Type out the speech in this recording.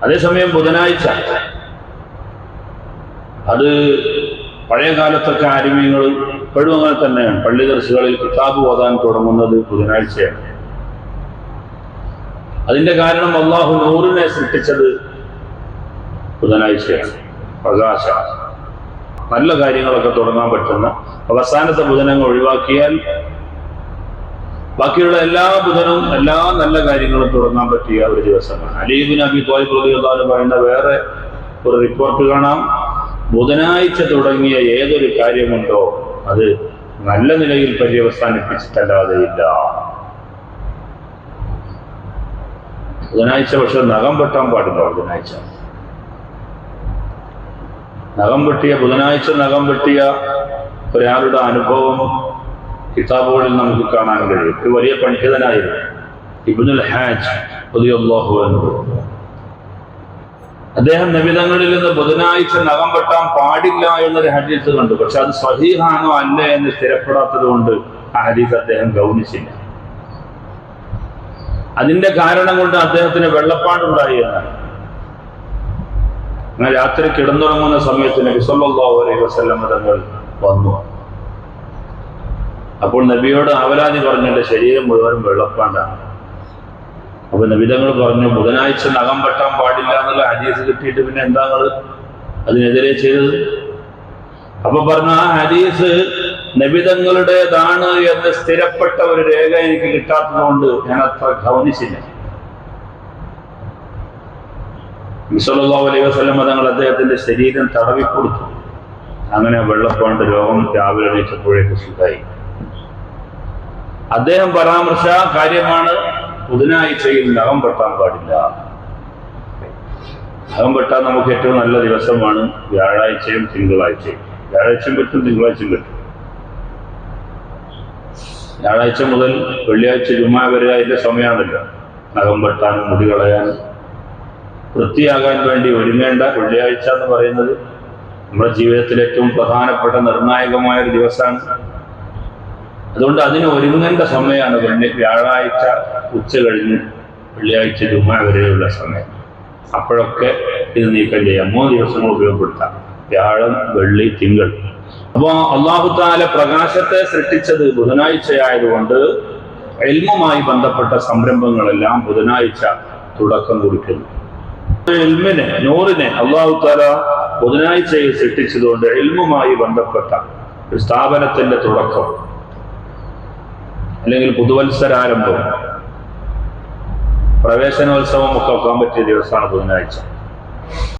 അതേസമയം ബുധനാഴ്ച അത് പഴയ കാലത്തൊക്കെ ആലിമീങ്ങൾ ഇപ്പോഴും അങ്ങനെ തന്നെയാണ്. പള്ളി ദർസുകളിൽ കിതാബ് ഓതാൻ തുടങ്ങുന്നത് ബുധനാഴ്ചയാണ്. അതിന്റെ കാരണം അല്ലാഹു നൂറിനെ സൃഷ്ടിച്ചത് ബുധനാഴ്ചയാണ്. പ്രകാശ നല്ല കാര്യങ്ങളൊക്കെ തുടങ്ങാൻ പറ്റുന്ന അവസാനത്തെ ബുധനങ്ങൾ ഒഴിവാക്കിയാൽ ബാക്കിയുള്ള എല്ലാ ബുധനവും എല്ലാ നല്ല കാര്യങ്ങളും തുടങ്ങാൻ പറ്റിയ ഒരു ദിവസമാണ്. അലി ഇബ്നു അബീ ത്വാലിബ് റളിയല്ലാഹു അൻഹു പറയുന്ന വേറെ ഒരു റിപ്പോർട്ട് കാണാം, ബുധനാഴ്ച തുടങ്ങിയ ഏതൊരു കാര്യമുണ്ടോ അത് നല്ല നിലയിൽ പര്യവസാനിപ്പിച്ചിട്ടല്ലാതെ ഇല്ല. ബുധനാഴ്ച പക്ഷെ നഖം വെട്ടാൻ പാടില്ല. ബുധനാഴ്ച നഖം വെട്ടിയ ഒരാളുടെ അനുഭവം കിതാബുകളിൽ നമുക്ക് കാണാൻ കഴിയും. ഒരു വലിയ പണ്ഡിതനായിരുന്നു ഇബ്നുൽ ഹാജ് റളിയല്ലാഹു അൻഹു. അദ്ദേഹം നബിതങ്ങളിൽ നിന്ന് ബുധനാഴ്ച നഖം വെട്ടാൻ പാടില്ല എന്നൊരു ഹദീസ് കണ്ടു. പക്ഷെ അത് സ്വഹീഹാണോ അല്ലേ എന്ന് സ്ഥിരപ്പെടാത്തത് കൊണ്ട് ആ ഹദീസ് അദ്ദേഹം ഗൗനിച്ചില്ല. അതിന്റെ കാരണം കൊണ്ട് അദ്ദേഹത്തിന് വെള്ളപ്പാടുണ്ടായി എന്നാണ്. അങ്ങനെ രാത്രി കിടന്നുറങ്ങുന്ന സമയത്ത് നബി സല്ലല്ലാഹു അലൈഹി വസല്ലം തങ്ങൾ വന്നു. അപ്പോൾ നബിയോട് ആവലാതി പറഞ്ഞ ശരീരം മുഴുവനും വെള്ളപ്പാണ്ടാണ്. അപ്പൊ നബിതങ്ങൾ പറഞ്ഞു, ബുധനാഴ്ച നഖം വെട്ടാൻ പാടില്ല എന്നുള്ള ഹദീസ് കിട്ടിയിട്ട് പിന്നെ എന്താ അതിനെതിരെ ചെയ്തത്? അപ്പൊ പറഞ്ഞു, ആ ഹദീസ് നബിതങ്ങളുടേതാണ് എന്ന് സ്ഥിരപ്പെട്ട ഒരു രേഖ എനിക്ക് കിട്ടാത്തത് കൊണ്ട് ഞാൻ അത്ര ഗൗനിച്ചില്ല. നബി സല്ലല്ലാഹു അലൈഹി വസല്ലം തങ്ങൾ അദ്ദേഹത്തിന്റെ ശരീരം തടവിക്കൊടുത്തു. അങ്ങനെ വെള്ളപ്പാണ്ട് രോഗം രാവിലെ എണീറ്റപ്പോഴേക്ക് സുഖമായി. അദ്ദേഹം പരാമർശ കാര്യമാണ് ബുധനാഴ്ചയിൽ നഖം വെട്ടാൻ പാടില്ല. നഖം വെട്ടാൻ നമുക്ക് ഏറ്റവും നല്ല ദിവസമാണ് വ്യാഴാഴ്ചയും തിങ്കളാഴ്ചയും. വ്യാഴാഴ്ചയും പറ്റും, തിങ്കളാഴ്ചയും പറ്റും. വ്യാഴാഴ്ച മുതൽ വെള്ളിയാഴ്ച ജുമാ വരെ അതിന്റെ സമയമാണല്ലോ നഖം വെട്ടാനും മുടി കളയാനും വൃത്തിയാകാൻ വേണ്ടി ഒരുങ്ങേണ്ട വെള്ളിയാഴ്ച എന്ന് പറയുന്നത് നമ്മുടെ ജീവിതത്തിലെ ഏറ്റവും പ്രധാനപ്പെട്ട നിർണായകമായ ഒരു ദിവസമാണ്. അതുകൊണ്ട് അതിന് ഒരുങ്ങേണ്ട സമയമാണ് വ്യാഴാഴ്ച ഉച്ച കഴിഞ്ഞ് വെള്ളിയാഴ്ച ജുമാ വരെയുള്ള സമയം. അപ്പോഴൊക്കെ ഇത് നീക്കം ചെയ്യാം. 3 ദിവസങ്ങൾ ഉപയോഗപ്പെടുത്താം: വ്യാഴം, വെള്ളി, തിങ്കൾ. അപ്പോ അല്ലാഹു തആല പ്രകാശത്തെ സൃഷ്ടിച്ചത് ബുധനാഴ്ചയായതുകൊണ്ട് ഇൽമുമായി ബന്ധപ്പെട്ട സംരംഭങ്ങളെല്ലാം ബുധനാഴ്ച തുടക്കം കുറിക്കുന്നു. ഇൽമിനെ, നൂറിനെ അല്ലാഹു തആല ബുധനാഴ്ചയിൽ സൃഷ്ടിച്ചതുകൊണ്ട് ഇൽമുമായി ബന്ധപ്പെട്ട ഒരു സ്ഥാപനത്തിന്റെ തുടക്കം അല്ലെങ്കിൽ പുതുവത്സരാരംഭം, പ്രവേശനോത്സവം ഒക്കെ വെക്കാൻ പറ്റിയ ദിവസമാണ് ബുധനാഴ്ച.